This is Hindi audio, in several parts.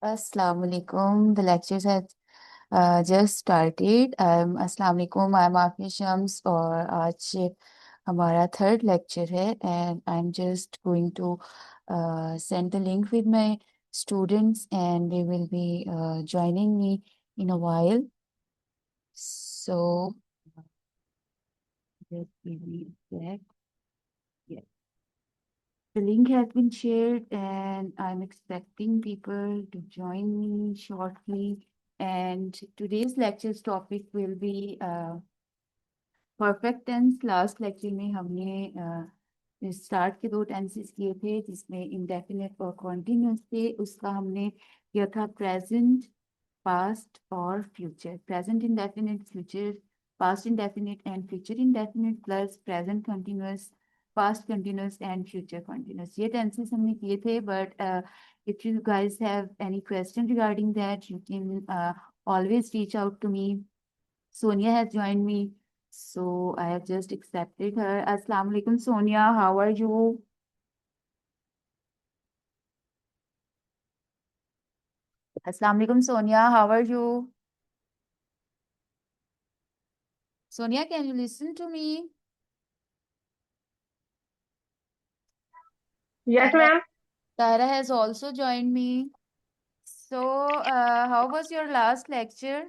Assalamu alaikum. The lectures have just started. Assalamu alaikum. I'm Afia Shams और आज हमारा थर्ड लेक्चर है and I'm just going to send the link with my students and they will be joining me in a while. So just give me a sec. Yeah. The link has been shared and I'm expecting people to join me shortly. And today's lecture's topic will be perfect tense. Last lecture में हमने स्टार्ट के दो टेंसेस किए थे जिसमें इंडेफिनिट और कॉन्टिन्यूस थे। उसका हमने किया था प्रेजेंट, पास्ट और future. Present indefinite, future past indefinite and future indefinite plus present continuous, past continuous and future continuous. ये टेंसेस हमने किए थे। But if you guys have any question regarding that, you can always reach out to me. Sonia has joined me, so I have just accepted her. Assalamu alaikum, Sonia. How are you? Assalamu alaikum, Sonia. How are you? Sonia, can you listen to me? Yes, Tara, ma'am. Tara has also joined me. So, how was your last lecture?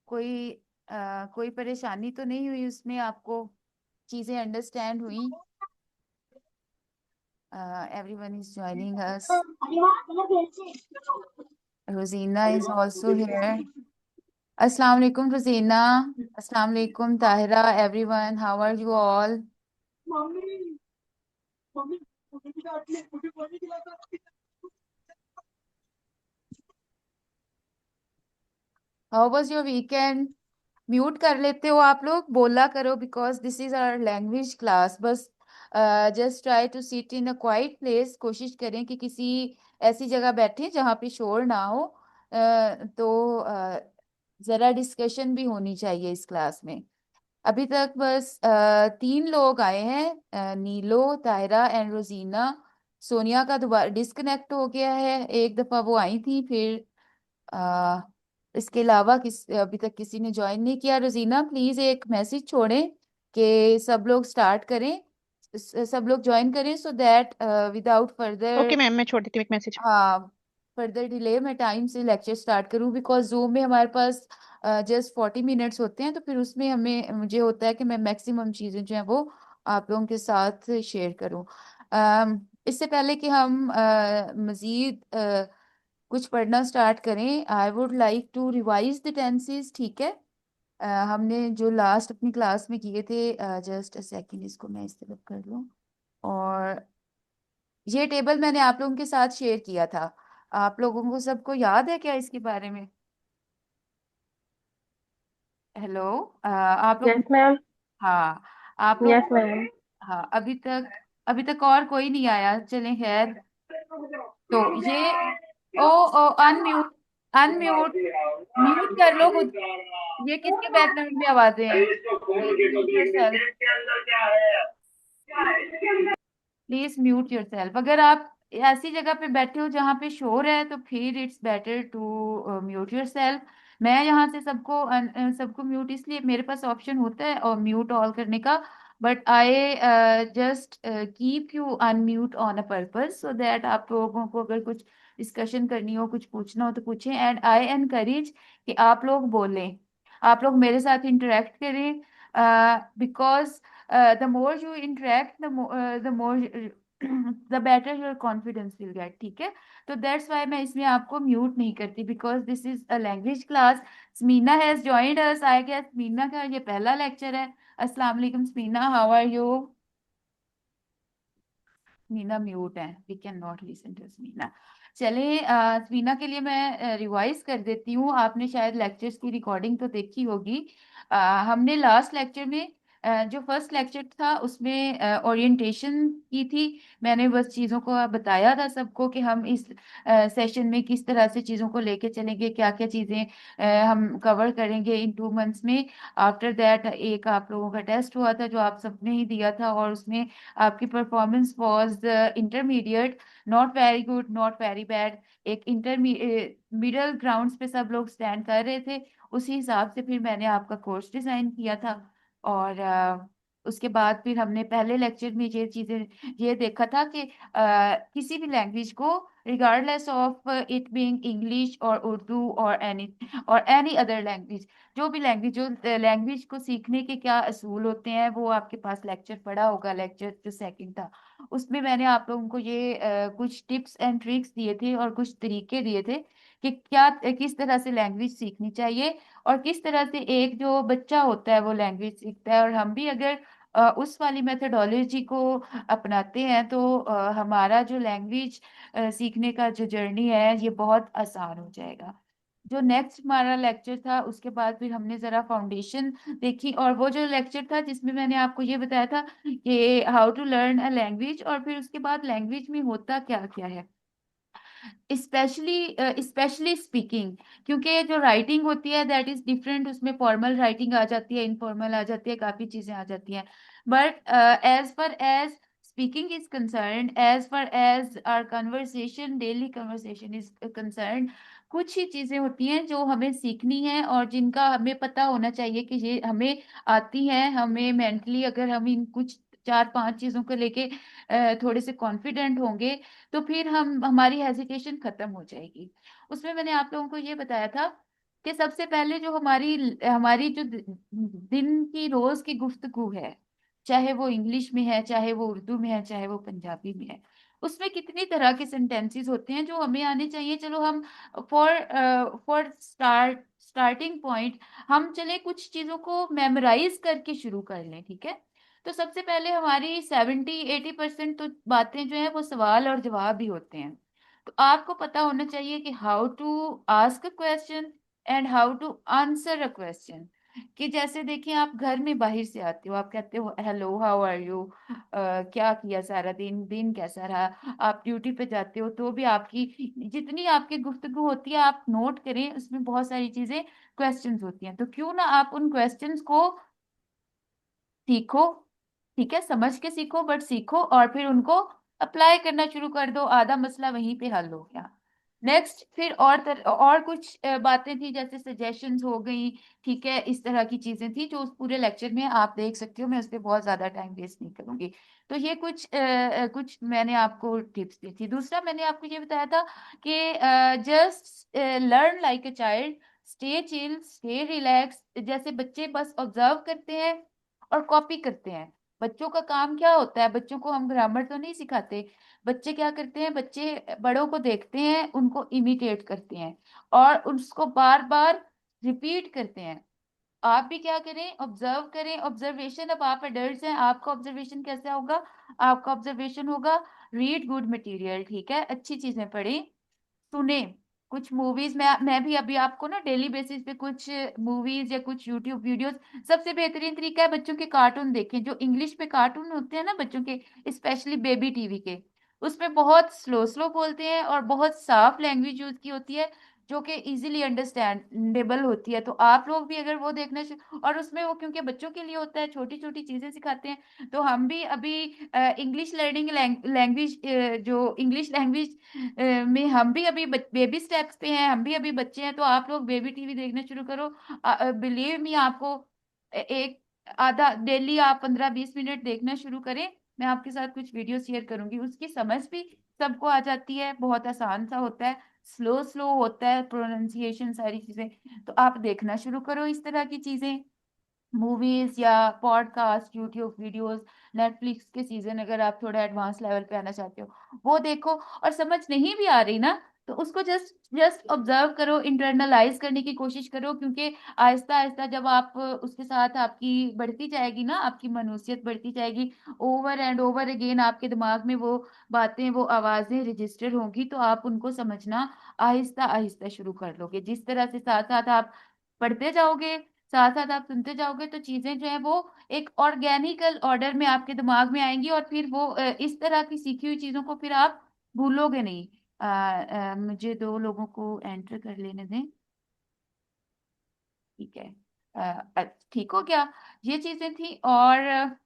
कोई कोई परेशानी तो नहीं हुई उसमें? आपको चीजें अंडरस्टैंड हुई? Everyone is joining us. Rosina is also here. Assalamu alaikum, Rosina. Assalamu alaikum, Tahira. Everyone, how are you all? How was your weekend? Mute कर लेते हो आप लोग, बोला करो because this is our language class. बस just try to sit in a quiet place. कोशिश करें कि किसी ऐसी जगह बैठे जहाँ पे शोर ना हो। तो जरा डिस्कशन भी होनी चाहिए इस क्लास में। अभी तक बस तीन लोग आए हैं, नीलो, तायरा एंड रोजीना। सोनिया का दोबारा डिस्कनेक्ट हो गया है, एक दफा वो आई थी फिर आ, इसके अलावा अभी तक किसी ने ज्वाइन नहीं किया। रोजीना प्लीज एक मैसेज छोड़ें कि सब लोग स्टार्ट करें, सब लोग ज्वाइन करें so that without okay further, ma'am, मैं छोड़ देती हूँ एक मैसेज। हाँ, फर्दर डिले मैं टाइम से लेक्चर स्टार्ट करूं बिकॉज जूम में हमारे पास जस्ट 40 मिनट्स होते हैं। तो फिर उसमें हमें मुझे होता है कि मैं मैक्सिमम चीज़ें जो है वो आप लोगों के साथ शेयर करूं। इससे पहले कि हम मज़ीद कुछ पढ़ना स्टार्ट करें, I would like to revise the tenses. ठीक है? हमने जो लास्ट अपनी क्लास में किए थे, जस्ट अ सेकेंड, इसको मैं इस तरफ कर लूँ। और ये टेबल मैंने आप लोगों के साथ शेयर किया था। आप लोगों को सबको याद है क्या इसके बारे में? हेलो, आप लोग? Yes ma'am. हाँ, आप लोग। Yes ma'am. हाँ, अभी तक और कोई नहीं आया, चलें खैर। तो ये, ओ ओ, अनम्यूट, अनम्यूट, म्यूट कर लो खुद। ये किसके बैकग्राउंड में आवाजें हैं? Please mute yourself. Please mute yourself. अगर आप ऐसी जगह पे बैठे हो जहाँ पे शोर है तो फिर it's better to mute yourself. मैं यहाँ से सबको म्यूट, इसलिए मेरे पास ऑप्शन होता है और म्यूट ऑल करने का, but I just keep you unmute on a purpose so that आप लोगों को अगर कुछ डिस्कशन करनी हो, कुछ पूछना हो तो पूछें। एंड आई एनकरेज कि आप लोग बोलें, आप लोग मेरे साथ इंटरेक्ट करें because the more you interact, the more the better your confidence will get। ठीक है? तो दैट्स वाई मैं इसमें आपको म्यूट नहीं करती because this is a language class. Smeena has joined us. I guess Smeena का ये पहला लेक्चर है। अस्सलाम वालेकुम Smeena, how are you? Smeena mute है, we can not listen to Smeena. चलिए, स्मीना के लिए मैं रिवाइज कर देती हूँ। आपने शायद लेक्चर्स की रिकॉर्डिंग तो देखी होगी। हमने लास्ट लेक्चर में जो फर्स्ट लेक्चर था उसमें ओरिएंटेशन की थी। मैंने बस चीज़ों को बताया था सबको कि हम इस सेशन में किस तरह से चीज़ों को लेके चलेंगे, क्या क्या चीज़ें हम कवर करेंगे इन 2 मंथ्स में। आफ्टर दैट एक आप लोगों का टेस्ट हुआ था जो आप सबने ही दिया था, और उसमें आपकी performance was intermediate, not very good not very bad. एक मिडल ग्राउंड्स पे सब लोग स्टैंड कर रहे थे। उसी हिसाब से फिर मैंने आपका कोर्स डिजाइन किया था। और उसके बाद फिर हमने पहले लेक्चर में ये चीजें ये देखा था कि किसी भी लैंग्वेज को, regardless of it being English और उर्दू और एनी अदर लैंग्वेज, जो भी लैंग्वेज, जो लैंग्वेज को सीखने के क्या असूल होते हैं वो आपके पास लेक्चर पड़ा होगा, लेक्चर जो सेकंड था। उसमें मैंने आप लोगों को ये कुछ टिप्स एंड ट्रिक्स दिए थे और कुछ तरीके दिए थे कि क्या किस तरह से लैंग्वेज सीखनी चाहिए, और किस तरह से एक जो बच्चा होता है वो लैंग्वेज सीखता है। और हम भी अगर उस वाली मेथोडोलॉजी को अपनाते हैं तो हमारा जो लैंग्वेज सीखने का जो जर्नी है ये बहुत आसान हो जाएगा। जो नेक्स्ट हमारा लेक्चर था उसके बाद फिर हमने जरा फाउंडेशन देखी, और वो जो लेक्चर था जिसमें मैंने आपको ये बताया था कि how to learn a language, और फिर उसके बाद लैंग्वेज में होता क्या क्या है, स्पेशली स्पीकिंग। क्योंकि जो राइटिंग होती है दैट इज डिफरेंट, उसमें फॉर्मल राइटिंग आ जाती है, इनफॉर्मल आ जाती है, काफी चीजें आ जाती हैं। But as far as speaking is concern, as far as our conversation, daily conversation is concern, कुछ ही चीजें होती हैं जो हमें सीखनी है और जिनका हमें पता होना चाहिए कि ये हमें आती हैं। हमें मेंटली अगर हम इन कुछ 4-5 चीजों को लेके थोड़े से कॉन्फिडेंट होंगे तो फिर हम हमारी हेजिटेशन खत्म हो जाएगी। उसमें मैंने आप लोगों को ये बताया था कि सबसे पहले जो हमारी हमारी जो दिन की रोज की गुफ्तगू है, चाहे वो इंग्लिश में है, चाहे वो उर्दू में है, चाहे वो पंजाबी में है, उसमें कितनी तरह के सेंटेंसेस होते हैं जो हमें आने चाहिए। चलो हम फॉर फॉर स्टार्टिंग पॉइंट हम चले कुछ चीजों को मेमोराइज करके शुरू कर लें, ठीक है। तो सबसे पहले हमारी 70-80% तो बातें जो है वो सवाल और जवाब ही होते हैं। तो आपको पता होना चाहिए कि how to ask a question and how to answer a question. कि जैसे देखिए आप घर में बाहर से आते हो, आप कहते हो हेलो हाउ आर यू, क्या किया सारा दिन, दिन कैसा रहा। आप ड्यूटी पे जाते हो तो भी आपकी जितनी आपकी गुफ्तगू होती है आप नोट करें, उसमें बहुत सारी चीजें क्वेश्चंस होती हैं। तो क्यों ना आप उन क्वेश्चंस को सीखो, ठीक है, समझ के सीखो बट सीखो, और फिर उनको अप्लाई करना शुरू कर दो, आधा मसला वहीं पे हल हो गया। नेक्स्ट फिर और कुछ बातें थी जैसे सजेशंस हो गई, ठीक है, इस तरह की चीजें थी जो उस पूरे लेक्चर में आप देख सकते हो, मैं उस पर बहुत ज्यादा टाइम वेस्ट नहीं करूंगी। तो ये कुछ मैंने आपको टिप्स दी थी। दूसरा मैंने आपको ये बताया था कि just learn like a child, stay chill stay relax. जैसे बच्चे बस ऑब्जर्व करते हैं और कॉपी करते हैं। बच्चों का काम क्या होता है, बच्चों को हम ग्रामर तो नहीं सिखाते। बच्चे क्या करते हैं, बच्चे बड़ों को देखते हैं, उनको इमिटेट करते हैं और उसको बार बार रिपीट करते हैं। आप भी क्या करें, ऑब्जर्व करें। ऑब्जर्वेशन, अब आप एडल्ट हैं, आपका ऑब्जर्वेशन कैसा होगा, आपका ऑब्जर्वेशन होगा रीड गुड मटेरियल, ठीक है, अच्छी चीजें पढ़ें, सुने कुछ मूवीज। मैं भी अभी आपको ना डेली बेसिस पे कुछ मूवीज या कुछ यूट्यूब वीडियोस, सबसे बेहतरीन तरीका है बच्चों के कार्टून देखें। जो इंग्लिश में कार्टून होते हैं ना बच्चों के, स्पेशली बेबी टीवी के, उसमें बहुत स्लो स्लो बोलते हैं और बहुत साफ लैंग्वेज यूज की होती है जो कि इजीली अंडरस्टैंडेबल होती है। तो आप लोग भी अगर वो देखना और उसमें वो क्योंकि बच्चों के लिए होता है, छोटी छोटी चीजें सिखाते हैं, तो हम भी अभी इंग्लिश लर्निंग लैंग्वेज, जो इंग्लिश लैंग्वेज में हम भी अभी बेबी स्टेप्स पे हैं, हम भी अभी बच्चे हैं। तो आप लोग बेबी टीवी देखना शुरू करो। बिलीव मी, आपको एक आधा डेली आप 15-20 मिनट देखना शुरू करें। मैं आपके साथ कुछ वीडियो शेयर करूंगी, उसकी समझ भी सबको आ जाती है, बहुत आसान सा होता है, स्लो स्लो होता है प्रोनाउंसिएशन, सारी चीजें। तो आप देखना शुरू करो इस तरह की चीजें, मूवीज या पॉडकास्ट, यूट्यूब वीडियोस, नेटफ्लिक्स के सीजन, अगर आप थोड़ा एडवांस लेवल पे आना चाहते हो वो देखो। और समझ नहीं भी आ रही ना तो उसको जस्ट जस्ट ऑब्जर्व करो, इंटरनलाइज करने की कोशिश करो, क्योंकि आहिस्ता आहिस्ता जब आप उसके साथ आपकी बढ़ती जाएगी ना, आपकी मनुसियत बढ़ती जाएगी, ओवर एंड ओवर अगेन आपके दिमाग में वो बातें, वो आवाजें रजिस्टर होंगी, तो आप उनको समझना आहिस्ता आहिस्ता शुरू कर लोगे। जिस तरह से साथ साथ आप पढ़ते जाओगे, साथ साथ आप सुनते जाओगे तो चीजें जो है वो एक ऑर्गेनिकल ऑर्डर में आपके दिमाग में आएंगी, और फिर वो इस तरह की सीखी हुई चीजों को फिर आप भूलोगे नहीं। मुझे दो लोगों को एंटर कर लेने दें। ठीक है। ठीक हो गया। ये चीजें थी। और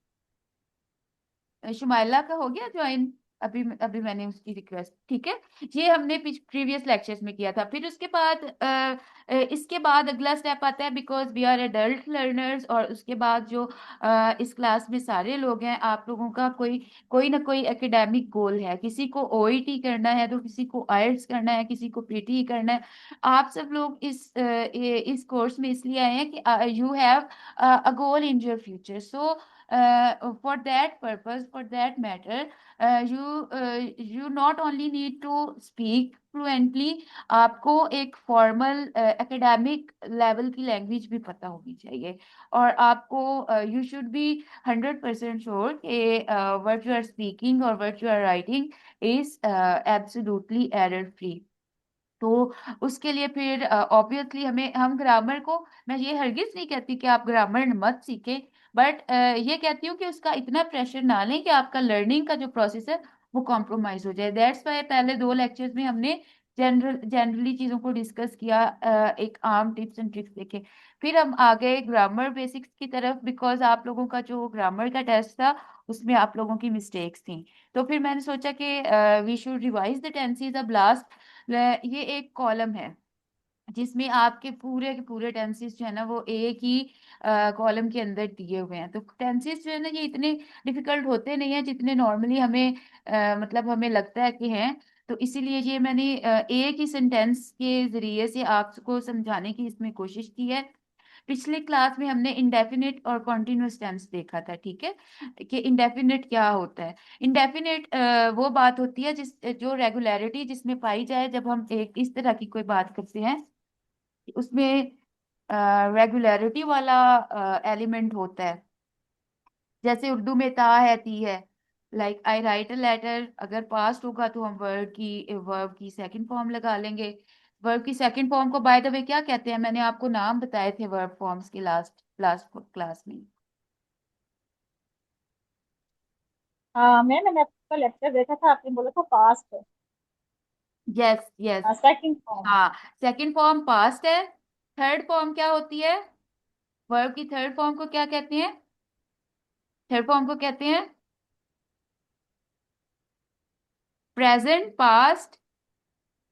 शुमाइला का हो गया ज्वाइन। अभी अभी मैंने उसकी रिक्वेस्ट, ठीक है। ये हमने प्रीवियस लेक्चर्स में किया था। फिर उसके बाद इसके बाद अगला स्टेप आता है, because we are adult learners. और उसके बाद जो इस क्लास में सारे लोग हैं, आप लोगों का कोई कोई ना कोई एकेडमिक गोल है। किसी को ओईटी करना है, तो किसी को आईएलटीएस करना है, किसी को पीटी करना है। आप सब लोग इस कोर्स में इसलिए आए हैं कि you have a goal in your future. So for that purpose, for that matter, you not only need to speak fluently, आपको एक फॉर्मल एकेडमिक लेवल की लैंग्वेज भी पता होनी चाहिए। और आपको यू शुड बी 100% श्योर कि व्हाट यू आर स्पीकिंग और what you are writing is absolutely error free. तो उसके लिए फिर ऑब्वियसली हम ग्रामर को, मैं ये हरगिज नहीं कहती कि आप ग्रामर मत सीखें, बट ये कहती हूँ कि उसका इतना प्रेशर ना लें कि आपका लर्निंग का जो प्रोसेस है वो कॉम्प्रोमाइज हो जाए। दैट्स वाई पहले दो लेक्चर्स में हमने जनरली चीजों को डिस्कस किया, एक आम टिप्स एंड ट्रिक्स देखे। फिर हम आ गए ग्रामर बेसिक्स की तरफ, बिकॉज आप लोगों का जो ग्रामर का टेस्ट था उसमें आप लोगों की मिस्टेक्स थी। तो फिर मैंने सोचा कि we should revise the tenses. अब लास्ट ये एक कॉलम है जिसमें आपके पूरे के पूरे टेंसेस जो है ना वो एक ही कॉलम के अंदर दिए हुए हैं। तो टेंसेस जो है ना ये इतने डिफिकल्ट होते नहीं हैं जितने नॉर्मली हमें मतलब हमें लगता है कि हैं। तो इसीलिए ये मैंने एक ही सेंटेंस के जरिए से आपको समझाने की इसमें कोशिश की है। पिछले क्लास में हमने इंडेफिनिट और कॉन्टिन्यूअस टेंस देखा था, ठीक है, कि इंडेफिनिट क्या होता है। इंडेफिनिट वो बात होती है जिस जो रेगुलरिटी जिसमें पाई जाए जब हम एक इस तरह की कोई बात करते हैं, उसमें रेगुलरिटी वाला एलिमेंट होता है। जैसे उर्दू में ता है ती है। Like I write a letter, अगर पास्ट होगा तो हम वर्ब की सेकंड फॉर्म लगा लेंगे। वर्ब की सेकंड फॉर्म को बाय द वे क्या कहते हैं, मैंने आपको नाम बताए थे वर्ब फॉर्म्स के लास्ट लास्ट क्लास में। हाँ मैम, मैंने आपका लेक्चर देखा था, आपने बोला था past. Yes yes. Second form. हाँ, सेकंड फॉर्म पास्ट है। थर्ड फॉर्म क्या होती है, वर्ब की थर्ड फॉर्म को क्या कहते हैं, थर्ड फॉर्म को कहते हैं present past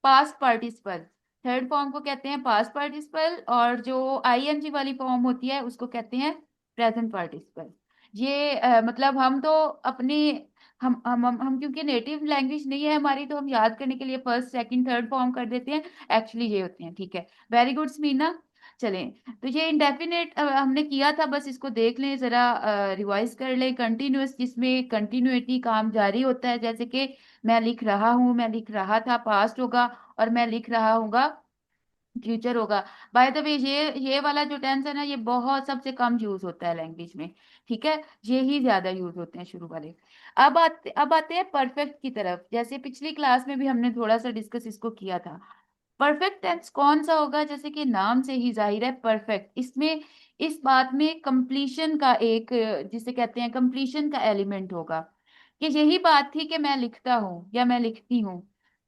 past participle. Third form को कहते हैं पास्ट पार्टिसिपल, और जो आईएनजी वाली फॉर्म होती है उसको कहते हैं प्रेजेंट पार्टिसिपल। ये मतलब हम तो अपनी हम क्योंकि नेटिव लैंग्वेज नहीं है हमारी, तो हम याद करने के लिए फर्स्ट सेकंड थर्ड फॉर्म कर देते हैं। एक्चुअली ये होते हैं, ठीक है। Very good Smeena. चलें, तो ये इंडेफिनेट हमने किया था, बस इसको देख लें जरा, रिवाइज कर लें। कंटिन्यूअस, जिसमें कंटिन्यूटी काम जारी होता है, जैसे कि मैं लिख रहा हूँ, मैं लिख रहा था पास्ट होगा, और मैं लिख रहा हूँगा फ्यूचर होगा। बाय द वे ये वाला जो टेंस है ना ये बहुत सबसे कम यूज होता है लैंग्वेज में, ठीक है। ये ही ज्यादा यूज होते हैं शुरू वाले। अब आते हैं परफेक्ट की तरफ। जैसे पिछली क्लास में भी हमने थोड़ा सा डिस्कस इसको किया था। परफेक्ट टेंस कौन सा होगा, जैसे कि नाम से ही जाहिर है परफेक्ट, इसमें इस बात में कंप्लीशन का एक जिसे कहते हैं कंप्लीशन का एलिमेंट होगा। कि यही बात थी कि मैं लिखता हूँ या मैं लिखती हूँ।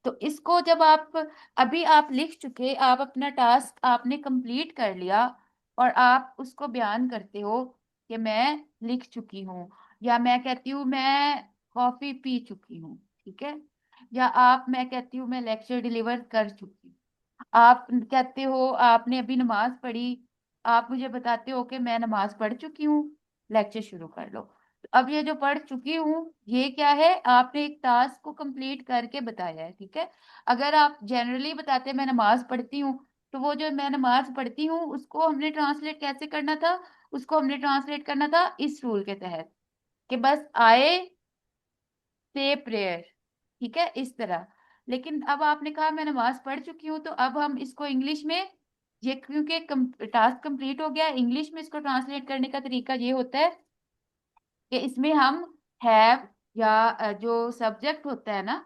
तो इसको जब आप अभी आप लिख चुके, आप अपना टास्क आपने कंप्लीट कर लिया, और आप उसको बयान करते हो कि मैं लिख चुकी हूँ, या मैं कहती हूँ मैं कॉफी पी चुकी हूँ, ठीक है। या मैं कहती हूँ मैं लेक्चर डिलीवर कर चुकी हूँ। आप कहते हो आपने अभी नमाज पढ़ी, आप मुझे बताते हो कि मैं नमाज पढ़ चुकी हूँ, लेक्चर शुरू कर लो। तो अब ये जो पढ़ चुकी हूँ ये क्या है, आपने एक टास्क को कंप्लीट करके बताया है, ठीक है। अगर आप जनरली बताते मैं नमाज पढ़ती हूँ, तो वो जो मैं नमाज पढ़ती हूँ उसको हमने ट्रांसलेट कैसे करना था, उसको हमने ट्रांसलेट करना था इस रूल के तहत कि बस आए से प्रेयर, ठीक है, इस तरह। लेकिन अब आपने कहा मैं नमाज पढ़ चुकी हूँ, तो अब हम इसको इंग्लिश में, ये क्योंकि टास्क कंप्लीट हो गया, इंग्लिश में इसको ट्रांसलेट करने का तरीका ये होता है कि इसमें हम हैव या जो सब्जेक्ट होता है ना,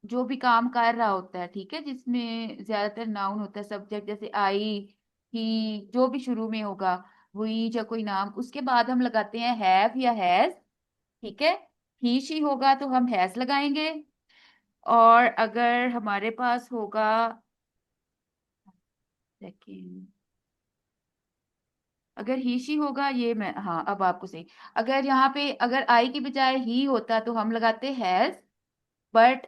जो भी काम कर रहा होता है, ठीक है, जिसमें ज्यादातर नाउन होता है, सब्जेक्ट जैसे आई, ही, जो भी शुरू में होगा, वही या कोई नाम, उसके बाद हम लगाते हैं हैव या हैज। ठीक है, ही शी होगा तो हम हैज लगाएंगे। और अगर हमारे पास होगा, सेकेंड, अगर ही शी होगा, ये मैं, हाँ अब आपको सही, अगर यहाँ पे अगर आई की बजाय ही होता तो हम लगाते हैज, बट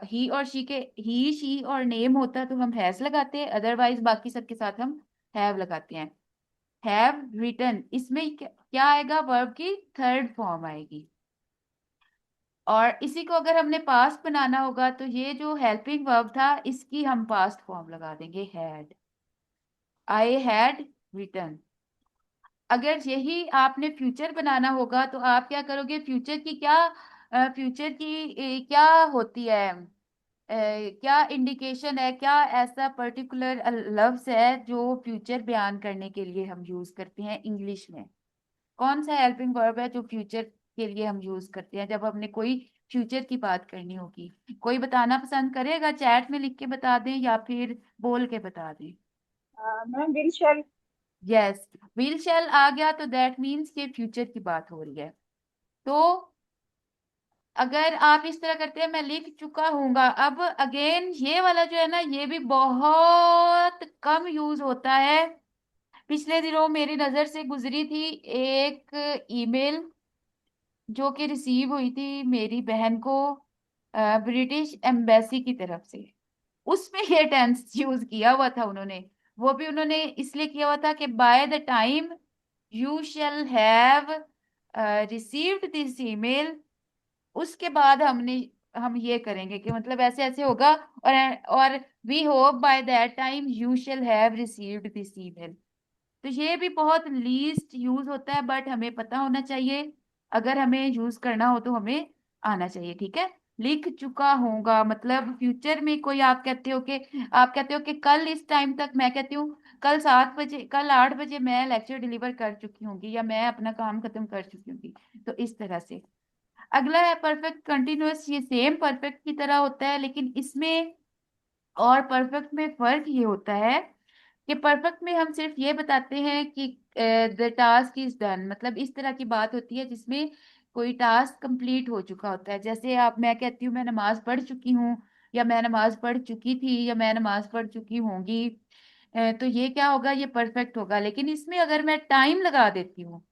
ही और शी के, ही शी और नेम होता तो हम हैज लगाते हैं, अदरवाइज बाकी सबके साथ हम हैव लगाते हैं। हैव रिटन, इसमें क्या आएगा, वर्ब की थर्ड फॉर्म आएगी। और इसी को अगर हमने पास्ट बनाना होगा तो ये जो हेल्पिंग वर्ब था इसकी हम पास्ट फॉर्म लगा देंगे, हैड, आई हैड रिटन। अगर यही आपने फ्यूचर बनाना होगा तो आप क्या करोगे, फ्यूचर की क्या, फ्यूचर की क्या होती है, क्या इंडिकेशन है, क्या ऐसा पर्टिकुलर लफ्ज है जो फ्यूचर बयान करने के लिए हम यूज करते हैं इंग्लिश में। कौन सा हेल्पिंग वर्ब है जो फ्यूचर के लिए हम यूज करते हैं जब हमने कोई फ्यूचर की बात करनी होगी। कोई बताना पसंद करेगा, चैट में लिख के बता दें या फिर बोल के बता दें। Ma'am will shall. Yes, will shall आ गया तो दैट मीन्स कि फ्यूचर की बात हो रही है। तो अगर आप इस तरह करते हैं, मैं लिख चुका हूंगा, अब अगेन ये वाला जो है ना, ये भी बहुत कम यूज होता है। पिछले दिनों मेरी नजर से गुजरी थी एक ईमेल जो कि रिसीव हुई थी मेरी बहन को ब्रिटिश एम्बेसी की तरफ से। उसमें ये टेंस यूज किया हुआ था उन्होंने। वो भी उन्होंने इसलिए किया हुआ था कि by the time you shall have received this email, उसके बाद हम ये करेंगे कि मतलब ऐसे ऐसे होगा। और we hope by that time you shall have received this email. तो ये भी बहुत लीस्ट यूज होता है, बट हमें पता होना चाहिए। अगर हमें यूज करना हो तो हमें आना चाहिए। ठीक है, लिख चुका होगा मतलब फ्यूचर में कोई, आप कहते हो कि कल इस टाइम तक, मैं कहती हूँ कल 7 बजे, कल 8 बजे मैं लेक्चर डिलीवर कर चुकी होंगी या मैं अपना काम खत्म कर चुकी होंगी। तो इस तरह से अगला है परफेक्ट कंटिन्यूअस। ये सेम परफेक्ट की तरह होता है, लेकिन इसमें और परफेक्ट में फर्क ये होता है कि परफेक्ट में हम सिर्फ ये बताते हैं कि द टास्क इज डन, मतलब इस तरह की बात होती है जिसमें कोई टास्क कंप्लीट हो चुका होता है। जैसे आप, मैं कहती हूँ मैं नमाज पढ़ चुकी हूँ, या मैं नमाज पढ़ चुकी थी, या मैं नमाज पढ़ चुकी होंगी। तो ये क्या होगा, ये परफेक्ट होगा। लेकिन इसमें अगर मैं टाइम लगा देती हूँ,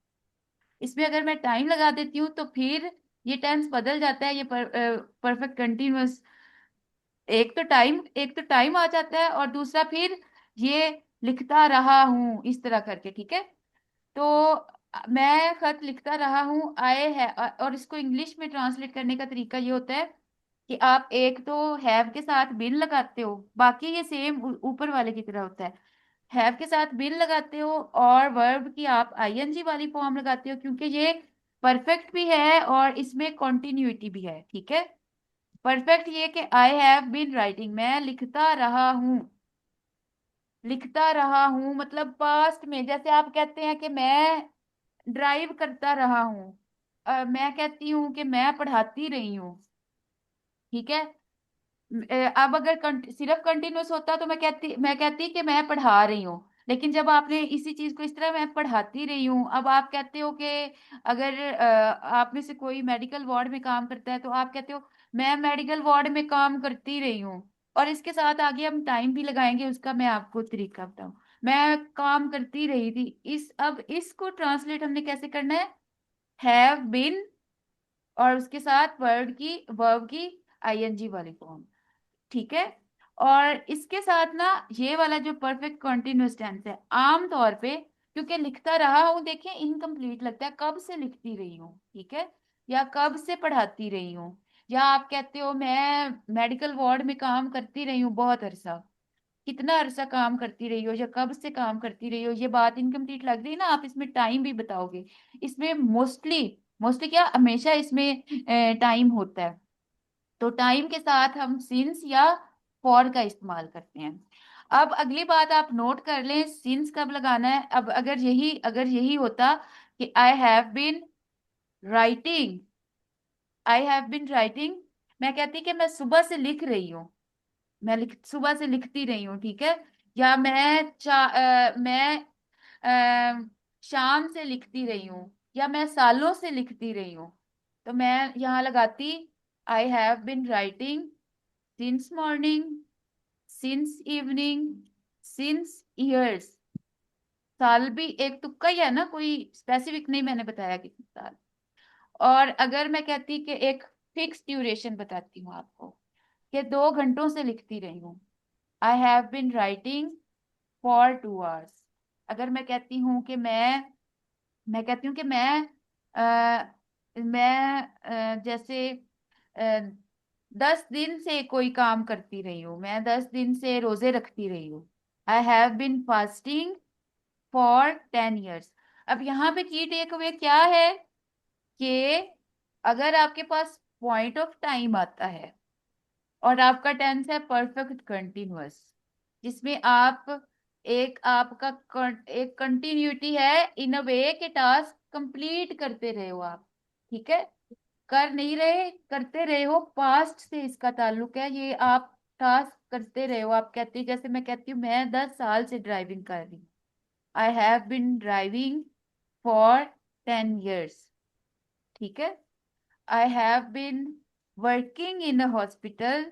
इसमें अगर मैं टाइम लगा देती हूँ तो फिर ये टेंस बदल जाता है, ये परफेक्ट कंटिन्यूअस। एक तो टाइम आ जाता है, और दूसरा फिर ये लिखता रहा हूं इस तरह करके। ठीक है, तो मैं खत लिखता रहा हूं आए है, और इसको इंग्लिश में ट्रांसलेट करने का तरीका ये होता है कि आप एक तो हैव के साथ बिन लगाते हो, बाकी ये सेम ऊपर वाले की तरह होता है। हैव के साथ बिन लगाते हो और वर्ब की आप आईएनजी वाली फॉर्म लगाते हो, क्योंकि ये परफेक्ट भी है और इसमें कॉन्टिन्यूटी भी है। ठीक है, परफेक्ट ये कि आई हैव बीन राइटिंग, मैं लिखता रहा हूं, लिखता रहा हूं मतलब पास्ट में। जैसे आप कहते हैं कि मैं ड्राइव करता रहा हूं, मैं कहती हूँ कि मैं पढ़ाती रही हूँ। ठीक है, अब अगर सिर्फ कंटिन्यूअस होता तो मैं कहती कि मैं पढ़ा रही हूँ। लेकिन जब आपने इसी चीज को इस तरह, मैं पढ़ाती रही हूँ, अब आप कहते हो कि अगर आप में से कोई मेडिकल वार्ड में काम करता है तो आप कहते हो मैं मेडिकल वार्ड में काम करती रही हूँ। और इसके साथ आगे हम टाइम भी लगाएंगे, उसका मैं आपको तरीका बताऊं। मैं काम करती रही थी, अब इसको ट्रांसलेट हमने कैसे करना है, हैव बीन और उसके साथ वर्ब की आईएनजी वाली फॉर्म। ठीक है, और इसके साथ ना ये वाला जो परफेक्ट कंटिन्यूअस टेंस है, आम तौर पे क्योंकि लिखता रहा हूं, देखिए इनकम्प्लीट लगता है, कब से लिखती रही हूँ। ठीक है, या कब से पढ़ाती रही हूँ, या आप कहते हो मैं मेडिकल वार्ड में काम करती रही हूँ बहुत अरसा, कितना अरसा काम करती रही हो या कब से काम करती रही हो, ये बात इनकम्प्लीट लग रही है ना, आप इसमें टाइम भी बताओगे। इसमें मोस्टली, मोस्टली क्या, हमेशा इसमें टाइम होता है। तो टाइम के साथ हम सिंस या फॉर का इस्तेमाल करते हैं। अब अगली बात आप नोट कर लें, सिंस कब लगाना है। अब अगर यही होता कि writing I have been writing, मैं कहती कि मैं सुबह से लिख रही हूँ, सुबह से लिखती रही हूँ। ठीक है, या मैं शाम से लिखती रही हूँ, या मैं सालों से लिखती रही हूँ। तो मैं यहाँ लगाती I have been writing since morning, since evening, since years. साल भी एक तुक्का ही है ना, कोई स्पेसिफिक नहीं मैंने बताया कितने साल। और अगर मैं कहती कि एक फिक्स ड्यूरेशन बताती हूँ आपको, कि 2 घंटों से लिखती रही हूँ, I have been writing for 2 hours. अगर मैं कहती हूँ कि मैं कहती हूँ कि जैसे 10 दिन से कोई काम करती रही हूँ, मैं 10 दिन से रोजे रखती रही हूँ, I have been fasting for 10 years। अब यहाँ पे की टेक अवे क्या है कि अगर आपके पास पॉइंट ऑफ टाइम आता है और आपका टेंस है परफेक्ट कंटिन्यूअस, जिसमें एक कंटिन्यूटी है इन अ वे के टास्क कंप्लीट करते रहे हो आप। ठीक है, कर नहीं रहे, करते रहे हो, पास्ट से इसका ताल्लुक है, ये आप टास्क करते रहे हो। आप कहते, जैसे मैं कहती हूँ मैं 10 साल से ड्राइविंग कर रही हूँ, I have been driving for 10 years। ठीक है, I have been working in a hospital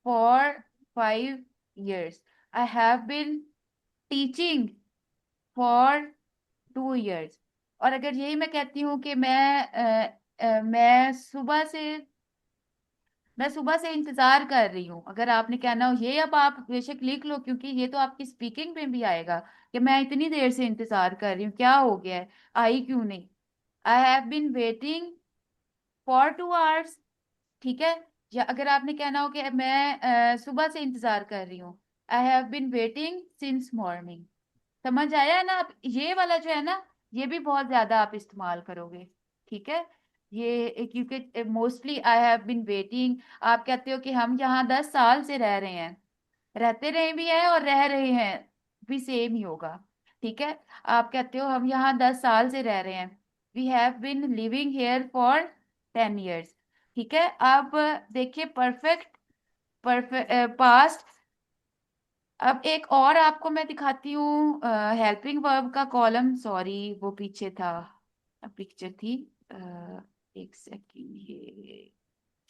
for 5 years। I have been teaching for 2 years। और अगर यही मैं कहती हूँ कि मैं सुबह से इंतजार कर रही हूँ, अगर आपने कहना हो ये, अब आप बेशक लिख लो क्योंकि ये तो आपकी स्पीकिंग में भी आएगा कि मैं इतनी देर से इंतजार कर रही हूँ, क्या हो गया है, आई क्यों नहीं। I have been waiting for 2 hours। ठीक है, या अगर आपने कहना हो कि मैं सुबह से इंतजार कर रही हूँ, I have been waiting since morning. समझ आया है ना। आप ये वाला जो है ना, ये भी बहुत ज्यादा आप इस्तेमाल करोगे। ठीक है, ये क्योंकि mostly I have been waiting, आप कहते हो कि हम यहाँ 10 साल से रह रहे हैं, रहते रहे भी हैं और रह रहे हैं भी सेम ही होगा। ठीक है, आप कहते हो हम यहाँ 10 साल से रह रहे हैं, we have been living here for 10 years। ठीक है, अब देखिए परफेक्ट, परफेक्ट पास्ट। अब एक और आपको मैं दिखाती हूँ हेल्पिंग वर्ब का कॉलम, सॉरी वो पीछे था, पिक्चर थी। एक सेकंड, ये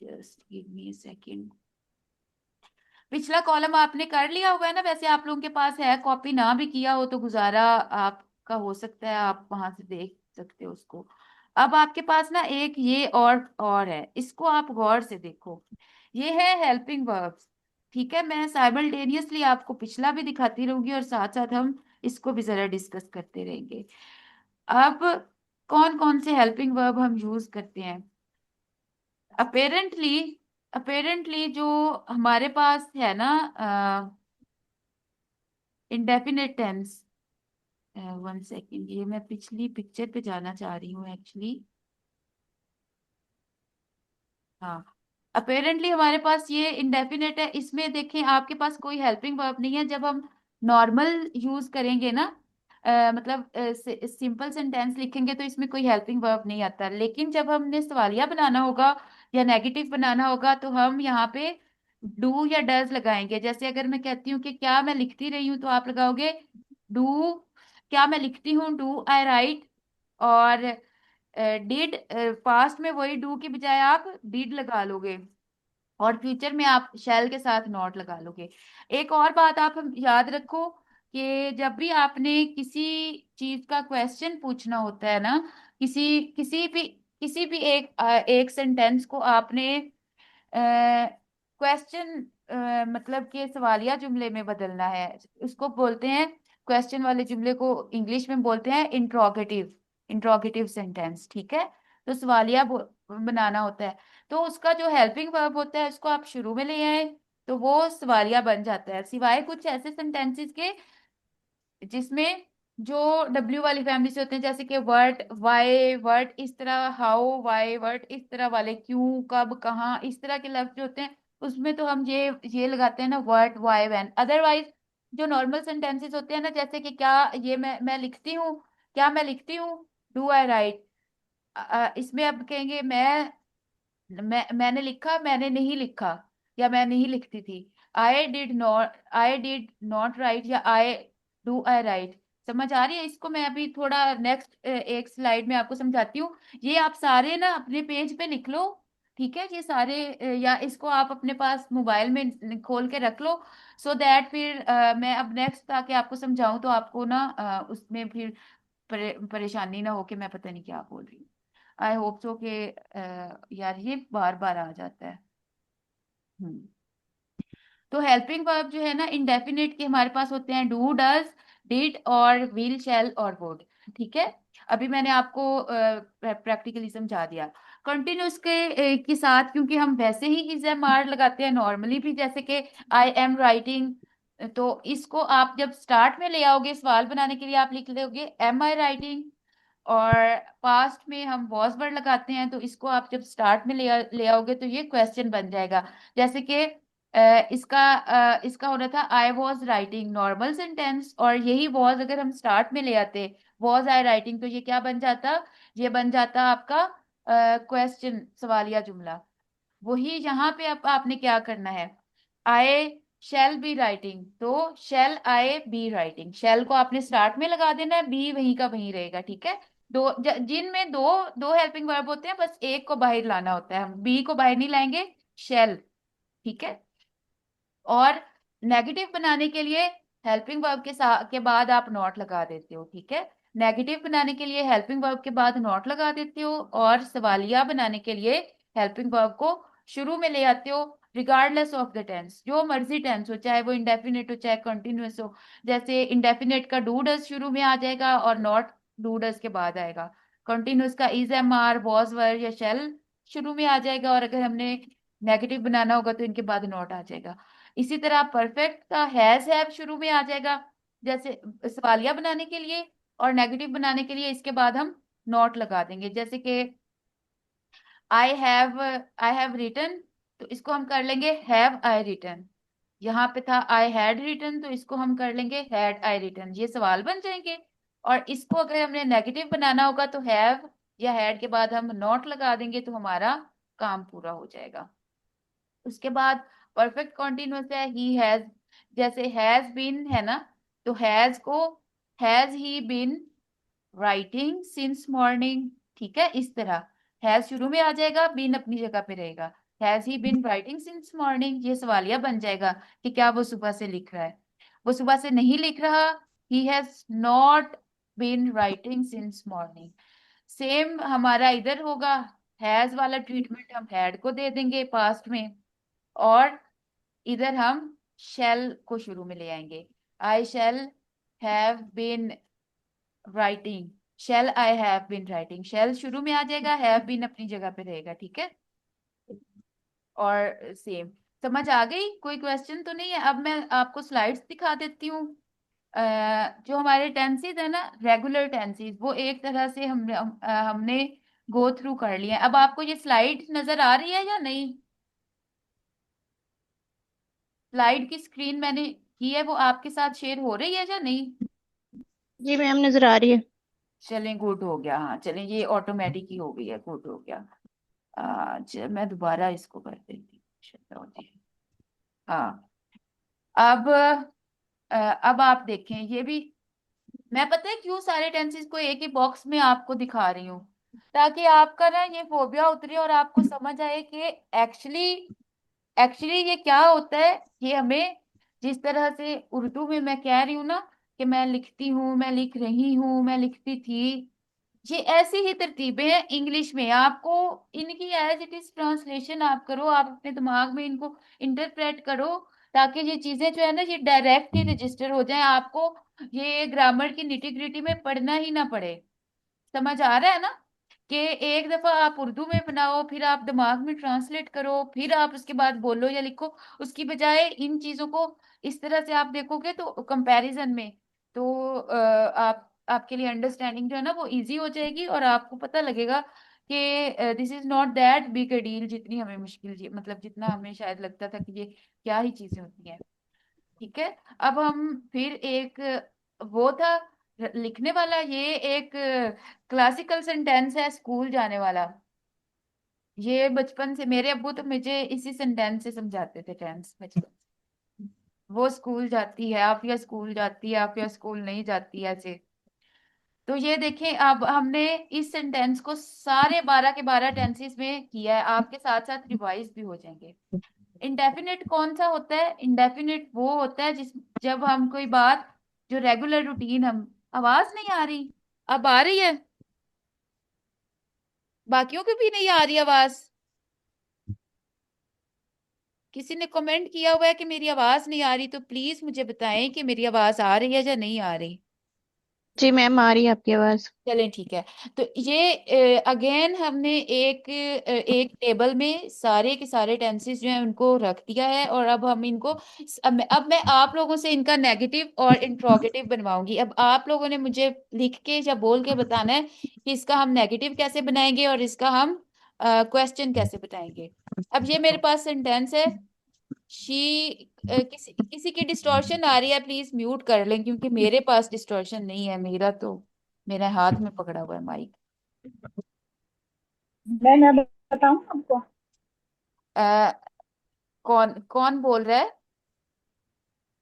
जस्ट गिव मी सेकंड। पिछला कॉलम आपने कर लिया होगा ना, वैसे आप लोगों के पास है, कॉपी ना भी किया हो तो गुजारा आपका हो सकता है, आप वहां से देख सकते हो उसको। अब आपके पास ना एक ये और है, इसको आप गौर से देखो। ये है हेल्पिंग वर्ब्स। ठीक है, मैं साइमल्टेनियसली आपको पिछला भी दिखाती रहूंगी और साथ साथ हम इसको भी जरा डिस्कस करते रहेंगे। अब कौन कौन से हेल्पिंग वर्ब हम यूज करते हैं। अपेरेंटली, अपेरेंटली जो हमारे पास है ना, इंडेफिनेट टेंस। 1 सेकेंड, ये मैं पिछली पिक्चर पे जाना चाह रही हूँ एक्चुअली। हाँ, अपेरेंटली हमारे पास ये इंडेफिनेट है, इसमें देखें आपके पास कोई हेल्पिंग वर्ब नहीं है। जब हम नॉर्मल यूज करेंगे ना, मतलब सिंपल सेंटेंस लिखेंगे तो इसमें कोई हेल्पिंग वर्ब नहीं आता, लेकिन जब हमने सवालिया बनाना होगा या नेगेटिव बनाना होगा तो हम यहाँ पे डू या डज लगाएंगे। जैसे अगर मैं कहती हूँ कि क्या मैं लिखती रही हूँ, तो आप लगाओगे डू। क्या मैं लिखती हूँ, डू आई राइट। और डिड, पास्ट में वही डू की बजाय आप डिड लगा लोगे, और फ्यूचर में आप शैल के साथ नॉट लगा लोगे। एक और बात आप याद रखो कि जब भी आपने किसी चीज का क्वेश्चन पूछना होता है ना, किसी भी एक सेंटेंस को आपने क्वेश्चन, मतलब कि सवालिया जुमले में बदलना है, उसको बोलते हैं, क्वेश्चन वाले जुमले को इंग्लिश में बोलते हैं इंट्रोगेटिव, इंट्रोगेटिव सेंटेंस। ठीक है, तो बनाना होता है, तो उसका जो हेल्पिंग वर्ब होता है उसको आप शुरू में ले आए तो वो सवालिया बन जाता है, सिवाय कुछ ऐसे सेंटेंसेस के जिसमें जो डब्ल्यू वाली फैमिली से होते हैं, जैसे कि वर्ट, वाई, वर्ट, इस तरह, हाउ, वाई, वर्ट, इस तरह वाले, क्यों, कब, कहाँ, इस तरह के लफ्ज जो होते हैं, उसमें तो हम ये लगाते हैं ना, वर्ट, वाई, व्हेन। अदरवाइज जो नॉर्मल सेंटेंसेस होते हैं ना, जैसे कि क्या, ये मैं लिखती हूँ, क्या मैं लिखती हूँ, डू आई राइट। इसमें अब कहेंगे मैंने लिखा, मैंने नहीं लिखा, या मैं नहीं लिखती थी। आई डिड नॉट राइट, या आई राइट। समझ आ रही है? इसको मैं अभी थोड़ा नेक्स्ट एक स्लाइड में आपको समझाती हूँ। ये आप सारे ना अपने पेज पे लिख लो, ठीक है? ये सारे या इसको आप अपने पास मोबाइल में खोल के रख लो, सो दैट फिर मैं अब नेक्स्ट आके आपको समझाऊं तो आपको ना उसमें फिर परेशानी ना हो कि मैं पता नहीं क्या बोल रही हूँ। आई होप सो कि यार ये बार बार आ जाता है। हम्म। तो हेल्पिंग वर्ब जो है ना इंडेफिनिट के हमारे पास होते हैं डू, डज, डिड और विल, शैल और वुड। ठीक है? अभी मैंने आपको प्रैक्टिकली समझा दिया। कंटिन्यूस के साथ क्योंकि हम वैसे ही इज एम आर लगाते हैं नॉर्मली भी, जैसे कि आई एम राइटिंग, तो इसको आप जब स्टार्ट में ले आओगे सवाल बनाने के लिए आप लिख लोगे एम आई राइटिंग। और पास्ट में हम वॉज वर्ड लगाते हैं, तो इसको आप जब स्टार्ट में ले आओगे तो ये क्वेश्चन बन जाएगा। जैसे कि इसका हो रहा था I was writing normal sentence, और यही वॉज अगर हम स्टार्ट में ले आते वॉज आई राइटिंग, तो ये क्या बन जाता? ये बन जाता आपका क्वेश्चन, सवालिया जुमला। वही यहाँ पे अब आपने क्या करना है, आई शैल बी राइटिंग, तो शैल आई बी राइटिंग, शैल को आपने स्टार्ट में लगा देना है, बी वहीं का वहीं रहेगा। ठीक है? जिनमें दो दो हेल्पिंग वर्ब होते हैं, बस एक को बाहर लाना होता है, हम बी को बाहर नहीं लाएंगे, शैल। ठीक है? और नेगेटिव बनाने के लिए हेल्पिंग वर्ब के बाद आप नॉट लगा देते हो। ठीक है? नेगेटिव बनाने के लिए हेल्पिंग वर्ब के बाद नॉट लगा देते हो, और सवालिया बनाने के लिए हेल्पिंग वर्ब को शुरू में ले आते हो, रिगार्डलेस ऑफ द टेंस, जो मर्जी टेंस हो, चाहे वो इंडेफिनिट हो चाहे कंटिन्यूअस हो। जैसे इंडेफिनिट का डू डज शुरू में आ जाएगा और नॉट डू डज के बाद आएगा। कंटिन्यूअस का is am are was were या शेल शुरू में आ जाएगा, और अगर हमने नेगेटिव बनाना होगा तो इनके बाद नॉट आ जाएगा। इसी तरह परफेक्ट का हैव शुरू में आ जाएगा, जैसे सवालिया बनाने के लिए, और नेगेटिव बनाने के लिए इसके बाद हम नॉट लगा देंगे। जैसे कि आई हैव रिटन, तो इसको हम कर लेंगे हैव आई रिटन। यहाँ पे था आई हैड रिटन, तो इसको हम कर लेंगे हैड आई रिटन। ये सवाल बन जाएंगे। और इसको अगर हमने नेगेटिव बनाना होगा तो हैव या हैड के बाद हम नॉट लगा देंगे, तो हमारा काम पूरा हो जाएगा। उसके बाद परफेक्ट कॉन्टिन्यूअस है ही हैज, जैसे हैज बीन है ना, तो हैज को has he been writing since morning. ठीक है? इस तरह हैज शुरू में आ जाएगा, बीन अपनी जगह पे रहेगा। Has he been writing since morning, ये सवालिया बन जाएगा कि क्या वो सुबह से लिख रहा है? वो सुबह से नहीं लिख रहा। He has not been writing since morning. Same हमारा इधर होगा, हैज वाला ट्रीटमेंट हम हैड को दे देंगे पास्ट में, और इधर हम शैल को शुरू में ले आएंगे। I shall have been writing, shall I have been writing, shall शुरू में आ जाएगा, हैव बीन अपनी जगह पे रहेगा। ठीक है? और सेम समझ आ गई? कोई क्वेश्चन तो नहीं है? अब मैं आपको स्लाइड्स दिखा देती हूँ। जो हमारे टेंसेज है ना रेगुलर टेंसेज, वो एक तरह से हमने गो थ्रू कर लिए हैं। अब आपको ये स्लाइड नजर आ रही है या नहीं? स्लाइड की स्क्रीन मैंने की है, वो आपके साथ शेयर हो रही है या नहीं? जी मैम, नजर आ रही है। चलें, गुड हो गया। हाँ चलें, ये ऑटोमेटिक ही हो गई है, गुड हो गया। मैं दोबारा इसको कर देती हूँ। चलो जी। हाँ। अब अब आप देखें ये भी, मैं पता है क्यों सारे टेंसेस को एक ही बॉक्स में आपको दिखा रही हूँ, ताकि आपका ना ये फोबिया उतरे और आपको समझ आए कि एक्चुअली एक्चुअली ये क्या होता है। ये हमें जिस तरह से उर्दू में मैं कह रही हूँ ना कि मैं लिखती हूँ, मैं लिख रही हूँ, मैं लिखती थी, ये ऐसी ही तरतीबें हैं इंग्लिश में। आपको इनकी एज इट इज ट्रांसलेशन आप करो, आप अपने दिमाग में इनको इंटरप्रेट करो, ताकि ये चीजें जो है ना ये डायरेक्ट ही रजिस्टर हो जाए, आपको ये ग्रामर की निटी ग्रिटी में पढ़ना ही ना पड़े। समझ आ रहा है ना? कि एक दफा आप उर्दू में बनाओ, फिर आप दिमाग में ट्रांसलेट करो, फिर आप उसके बाद बोलो या लिखो। उसकी बजाय इन चीजों को इस तरह से आप देखोगे तो कंपैरिजन में, तो आप आपके लिए अंडरस्टैंडिंग जो है ना वो इजी हो जाएगी, और आपको पता लगेगा कि this is not that big a deal, जितनी हमें मुश्किल मतलब जितना हमें शायद लगता था कि ये क्या ही चीजें होती हैं। ठीक है? अब हम फिर एक वो था लिखने वाला, ये एक क्लासिकल सेंटेंस है स्कूल जाने वाला। ये बचपन से मेरे अब्बू तो मुझे इसी सेंटेंस से समझाते थे टेंस बचपन से। वो स्कूल जाती है, आप या स्कूल जाती है, आप या स्कूल नहीं जाती, ऐसे। तो ये देखें, अब हमने इस सेंटेंस को सारे 12 के 12 टेंसेस में किया है, आपके साथ साथ रिवाइज भी हो जाएंगे। इंडेफिनिट कौन सा होता है? इंडेफिनिट वो होता है जिस जब हम कोई बात, जो रेगुलर रूटीन हम, आवाज नहीं आ रही? अब आ रही है? बाकियों की भी नहीं आ रही आवाज? किसी ने कमेंट किया हुआ है कि मेरी आवाज नहीं आ रही, तो प्लीज मुझे बताएं कि मेरी आवाज आ रही है या नहीं आ रही। जी मैम, आ रही है आपकी आवाज। चलें ठीक है। तो ये अगेन हमने एक टेबल में सारे के सारे टेंसेस जो हैं उनको रख दिया है, और अब हम इनको, अब मैं आप लोगों से इनका नेगेटिव और इंट्रोगेटिव बनवाऊंगी। अब आप लोगों ने मुझे लिख के या बोल के बताना है कि इसका हम नेगेटिव कैसे बनाएंगे और इसका हम क्वेश्चन कैसे बताएंगे। अब ये मेरे पास सेंटेंस है, शी, किसी किसी की डिस्टॉर्शन आ रही है, प्लीज म्यूट कर लें, क्योंकि मेरे पास डिस्टॉर्शन नहीं है, मेरा तो मेरे हाथ में पकड़ा हुआ है माइक। मैं बताऊं आपको। अ, कौन कौन बोल रहा है?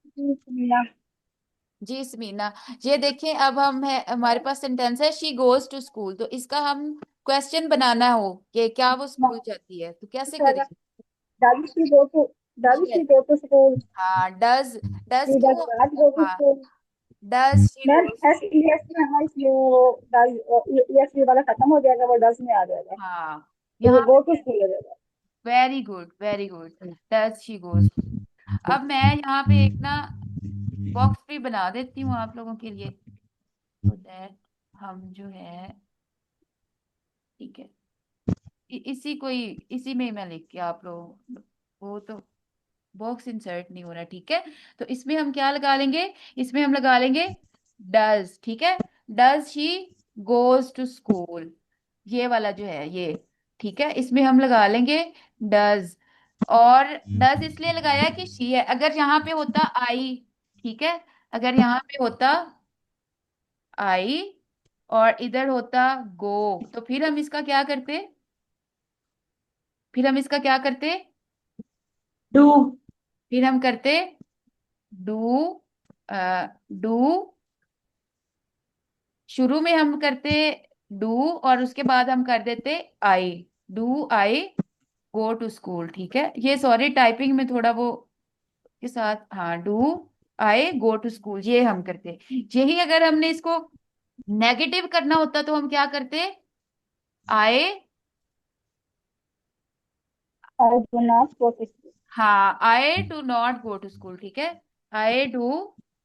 जी, सुनीला। जी समीना। ये देखें, अब हम है, हमारे पास सेंटेंस है शी गोज टू स्कूल, तो इसका हम क्वेश्चन बनाना हो कि क्या वो स्कूल जाती है, तो कैसे करें? Does she go to does Yes. She go to school? हाँ, डज। डज शी डज क्यों? नॉट गो टू हाँ, school. Does she ma'am goes. S S में है, इसलिए वो डज, एस वाला खत्म हो जाएगा, वो डज में आ जाएगा, हाँ, तो ये यहाँ गो टू पे स्कूल हो जाएगा। Very good, very good. Does she goes. अब मैं यहाँ पे एक ना बॉक्स भी बना देती हूँ आप लोगों के लिए, तो दैट हम जो है, ठीक है, इसी को ही, इसी में ही मैं लिख के आप लोग, वो तो बॉक्स इंसर्ट नहीं हो रहा, ठीक है। तो इसमें हम क्या लगा लेंगे? इसमें हम लगा लेंगे डज, ठीक है। Does she goes to school, ये वाला जो है ये, ठीक है, इसमें हम लगा लेंगे डज। और डज इसलिए लगाया कि शी है, अगर यहाँ पे होता आई, ठीक है, अगर यहाँ पे होता आई और इधर होता गो, तो फिर हम इसका क्या करते? फिर हम इसका क्या करते? डू। फिर हम करते डू, डू, शुरू में हम करते डू और उसके बाद हम कर देते I, do I go to school, ठीक है। ये सॉरी, टाइपिंग में थोड़ा वो के साथ, हाँ, do I go to school, ये हम करते। यही अगर हमने इसको नेगेटिव करना होता तो हम क्या करते? आए, I do not go to school. हाँ, I do not go to school, ठीक है, I do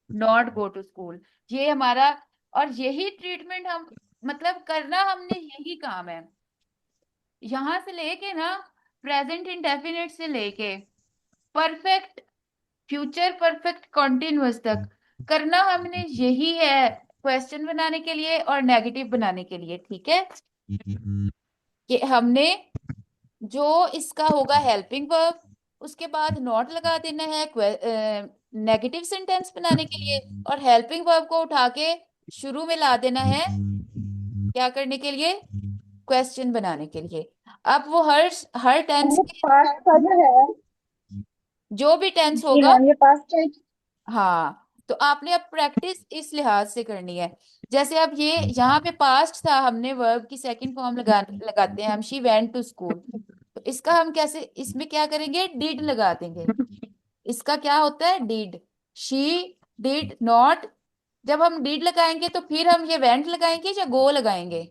not go to school. ये हमारा, और यही ट्रीटमेंट हम, मतलब करना हमने यही काम है, यहां से लेके ना, प्रेजेंट इंडेफिनिट से लेके परफेक्ट, फ्यूचर परफेक्ट कॉन्टिन्यूअस तक करना हमने यही है, क्वेश्चन बनाने के लिए और नेगेटिव बनाने के लिए, ठीक है। कि हमने जो इसका होगा हेल्पिंग वर्ब, उसके बाद नॉट लगा देना है नेगेटिव सेंटेंस बनाने के लिए, और हेल्पिंग वर्ब को उठा के शुरू में ला देना है, क्या करने के लिए? क्वेश्चन बनाने के लिए। अब वो हर टेंस ये के, पास्ट का जो है, जो भी टेंस जी होगा, मैम, ये पास्ट का। हाँ, तो आपने अब प्रैक्टिस इस लिहाज से करनी है। जैसे अब ये यहाँ पे पास्ट था, हमने वर्ब की सेकंड फॉर्म लगाते हैं हम, शी वेंट टू स्कूल, तो इसका हम कैसे, इसमें क्या करेंगे? डिड लगा देंगे। इसका क्या होता है? Did, she did not. जब हम डिड लगाएंगे तो फिर हम ये वेंट लगाएंगे या गो लगाएंगे?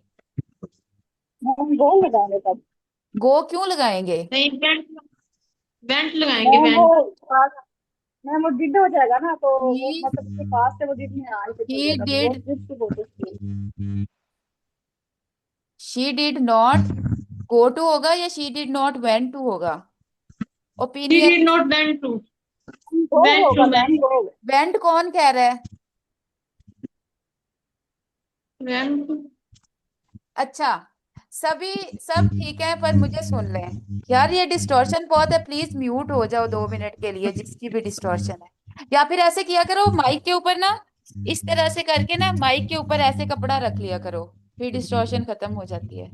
हम गो लगाएंगे तब। गो क्यों लगाएंगे? नहीं, वेंट। वेंट लगाएंगे, मैम वो वेंट। पास्ट, मैम वो डिड हो जाएगा ना, तो वो ही मतलब उसके पास से वो डिड में आ ही चल ही जाएगा, तो वो did, did to go to school. She did not go to होगा या she did not went to होगा? She opinion. Did not went to. Go went होगा टू, मैम, गो। वेंट कौन कह रहा है? वेंट। अच्छा, सभी सब ठीक है, पर मुझे सुन लें यार, ये डिस्टॉर्शन बहुत है, प्लीज म्यूट हो जाओ 2 मिनट के लिए, जिसकी भी डिस्टॉर्शन है। या फिर ऐसे किया करो, माइक के ऊपर ना, इस तरह से करके ना माइक के ऊपर ऐसे कपड़ा रख लिया करो, फिर डिस्टॉर्शन खत्म हो जाती है,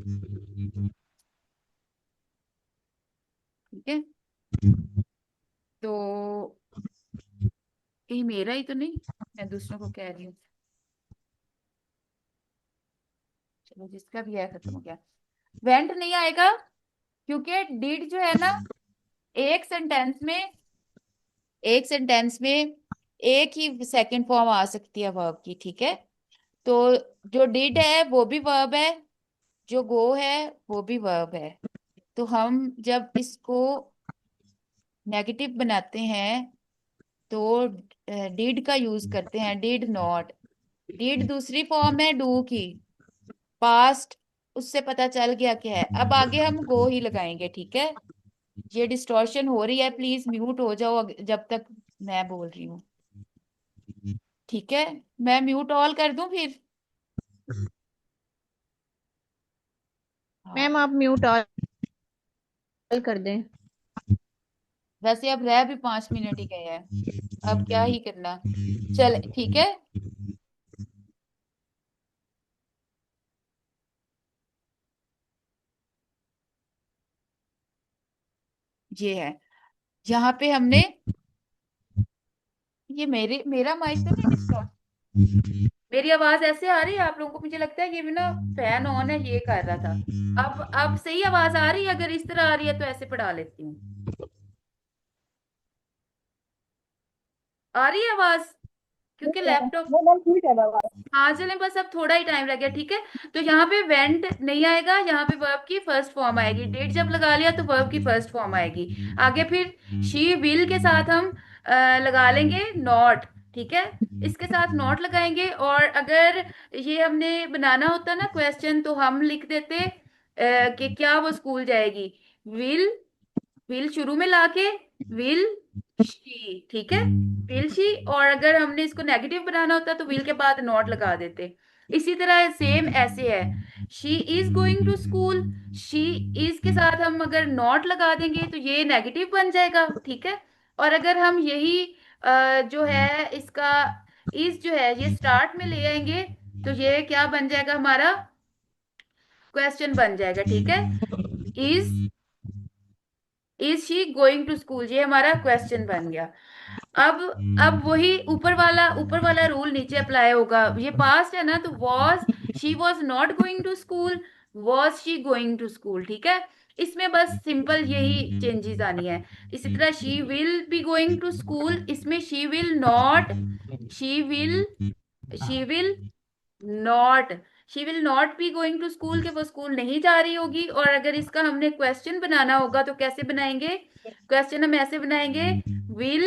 ठीक है। तो कहीं मेरा ही तो नहीं, मैं दूसरों को कह रही हूँ। चलो जिसका भी है खत्म हो गया। वेंट नहीं आएगा क्योंकि डिड जो है ना, एक सेंटेंस में एक सेंटेंस में एक ही सेकंड फॉर्म आ सकती है वर्ब की, ठीक है। तो जो डिड है वो भी वर्ब है, जो गो है वो भी वर्ब है। तो हम जब इसको नेगेटिव बनाते हैं तो डिड का यूज करते हैं, डिड नॉट। डिड दूसरी फॉर्म है डू की, पास्ट, उससे पता चल गया क्या है। अब आगे हम गो ही लगाएंगे, ठीक है। ये डिस्टॉर्शन हो रही है, प्लीज म्यूट हो जाओ जब तक मैं बोल रही हूँ, ठीक है। मैं म्यूट ऑल कर दूं फिर? हाँ। मैम आप म्यूट ऑल कर दें। वैसे अब रह भी 5 मिनट ही गए हैं, अब क्या ही करना। चल ठीक है। ये है, यहाँ पे हमने, ये मेरा माइक तो नहीं डिस्टॉर्ट, मेरी आवाज ऐसे आ रही है आप लोगों को? मुझे लगता है ये भी ना फैन ऑन है, ये कर रहा था। अब सही आवाज आ रही है? अगर इस तरह आ रही है तो ऐसे पढ़ा लेती हूँ। आ रही है आवाज? क्योंकि ठीक है, लैपटॉप, वो मैम ठीक है बाबा। हाँ चलें, बस अब थोड़ा ही टाइम लग गया, ठीक है। तो यहाँ पे वेंट नहीं आएगा, यहाँ पे वर्ब की फर्स्ट फॉर्म आएगी। डिड जब लगा लिया तो वर्ब की फर्स्ट फॉर्म आएगी। आगे फिर शी विल के साथ हम लगा लेंगे नॉट, ठीक है। इसके साथ नॉट लगाएंगे। और अगर ये हमने बनाना होता ना क्वेश्चन, तो हम लिख देते कि क्या वो स्कूल जाएगी। विल, विल शुरू में लाके विल शी, ठीक है, विल शी। और अगर हमने इसको नेगेटिव बनाना होता तो विल के बाद नॉट लगा देते। इसी तरह सेम ऐसे है, she is going to school, she is के साथ हम अगर नॉट लगा देंगे तो ये नेगेटिव बन जाएगा, ठीक है। और अगर हम यही जो है इसका इज जो है ये स्टार्ट में ले आएंगे तो ये क्या बन जाएगा हमारा, क्वेश्चन बन जाएगा, ठीक है। Is is she going to school, ये हमारा क्वेश्चन बन गया। अब अब वही ऊपर वाला रूल नीचे अप्लाई होगा। ये पास्ट है ना, तो was, she was not going to school, was she going to school, ठीक है। इसमें बस सिंपल यही चेंजेस आनी है। इसी तरह she will be going to school, इसमें she will she will not she will not be going to school, के वो स्कूल नहीं जा रही होगी। और अगर इसका हमने क्वेश्चन बनाना होगा तो कैसे बनाएंगे? क्वेश्चन हम ऐसे बनाएंगे, विल,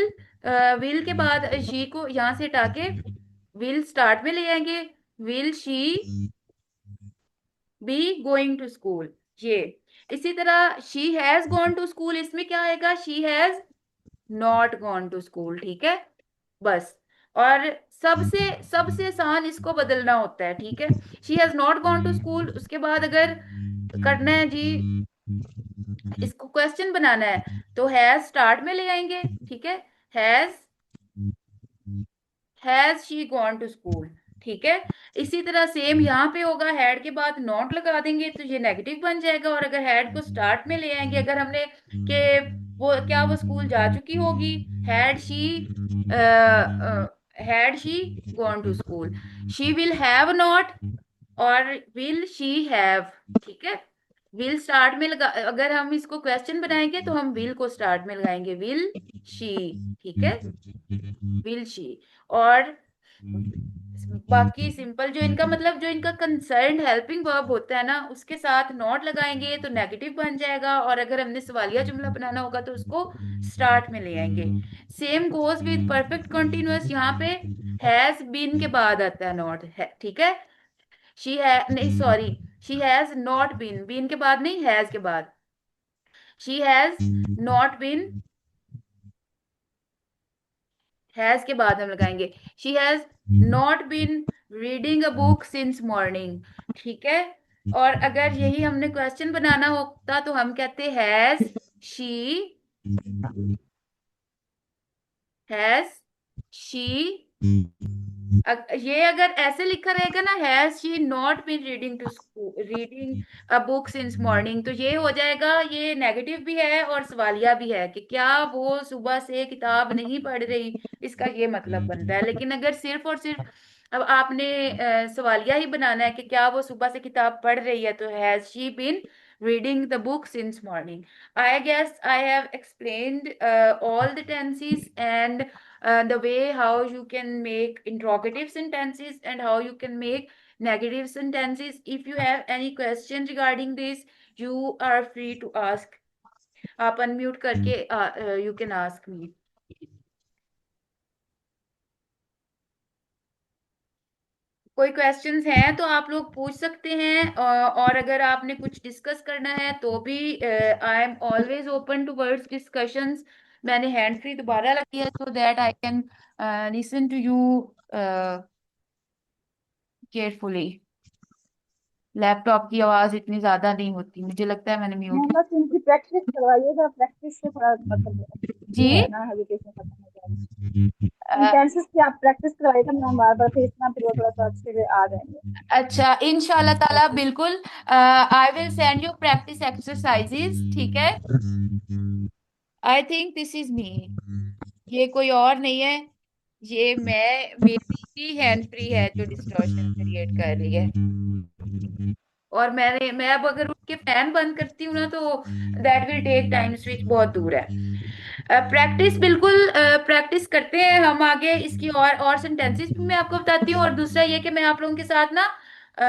विल के बाद शी को यहां से हटा के विल स्टार्ट में ले आएंगे। Will she be going to school, ये। इसी तरह she has gone to school, इसमें क्या आएगा, she has not gone to school, ठीक है। बस। और सबसे सबसे आसान इसको बदलना होता है, ठीक है। She has not gone to school, उसके बाद अगर करना है जी, इसको क्वेश्चन बनाना है तो हैज स्टार्ट में ले आएंगे, ठीक है। Has has she gone to school, ठीक है। इसी तरह सेम यहाँ पे होगा, हैड के बाद नॉट लगा देंगे तो ये नेगेटिव बन जाएगा। और अगर हैड को स्टार्ट में ले आएंगे, अगर हमने कि वो क्या वो स्कूल जा चुकी होगी, had she gone to school. She will have not और विल शी हैव, ठीक है। विल स्टार्ट में लगा, अगर हम इसको क्वेश्चन बनाएंगे तो हम विल को स्टार्ट में लगाएंगे, विल शी, ठीक है, विल शी। और बाकी सिंपल जो इनका मतलब, जो इनका कंसर्न हेल्पिंग वर्ब होता है ना, उसके साथ नॉट लगाएंगे तो नेगेटिव बन जाएगा। और अगर हमने सवालिया जुमला बनाना होगा तो उसको स्टार्ट में ले आएंगे। Same goes with perfect continuous, यहाँ पे हैज बीन के बाद आता है नॉट है, ठीक है। शी है नहीं, sorry, she has not been, been के बाद नहीं, हैज के बाद। She has not been, has के बाद हम लगाएंगे she has not been reading a book since morning, ठीक है। और अगर यही हमने क्वेश्चन बनाना होता तो हम कहते शी हैज शी ये अगर ऐसे लिखा रहेगा ना, has she not been reading to school, reading a book since morning, तो ये हो जाएगा, ये नेगेटिव भी है और सवालिया भी है कि क्या वो सुबह से किताब नहीं पढ़ रही, इसका ये मतलब बनता है। लेकिन अगर सिर्फ और सिर्फ अब आपने सवालिया ही बनाना है कि क्या वो सुबह से किताब पढ़ रही है, तो has she been reading the book since morning. I guess I have explained all the tenses and the way how you can make interrogative sentences and how you can make negative sentences. If you have any question regarding this, you are free to ask. आप अनम्यूट करके यू कैन आस्क मी। कोई क्वेश्चंस हैं तो आप लोग पूछ सकते हैं, और अगर आपने कुछ डिस्कस करना है तो भी I am always open to words discussions. मैंने हैंड फ्री दोबारा लगी है so that I can listen to you carefully. Laptop की आवाज इतनी ज्यादा नहीं होती, मुझे लगता है मैंने म्यूट। मैम बस इनकी प्रैक्टिस करवाइएगा, प्रैक्टिस से थोड़ा मतलब जी। जो है ना हेजिटेशन खत्म हो जाएगा। सेंटेंसेस की आप प्रैक्टिस करवाइएगा मैम बार बार, फिर इतना फिर वो थोड़ा सा अच्छे से आ जाएंगे। अच्छा, इंशाल्लाह ताला बिल्कुल। I will send you practice exercises, ठीक है। I think this is me, ये कोई और नहीं है, ये मैं, मेरी ही हैंड फ्री है जो डिस्टॉर्शन क्रिएट कर रही है। और मैं अब अगर उठ के फैन बंद करती हूँ ना तो that will take time, switch बहुत दूर है। प्रैक्टिस बिल्कुल प्रैक्टिस करते हैं हम आगे इसकी, और सेंटेंसेस भी मैं आपको बताती हूँ। और दूसरा ये कि मैं आप लोगों के साथ ना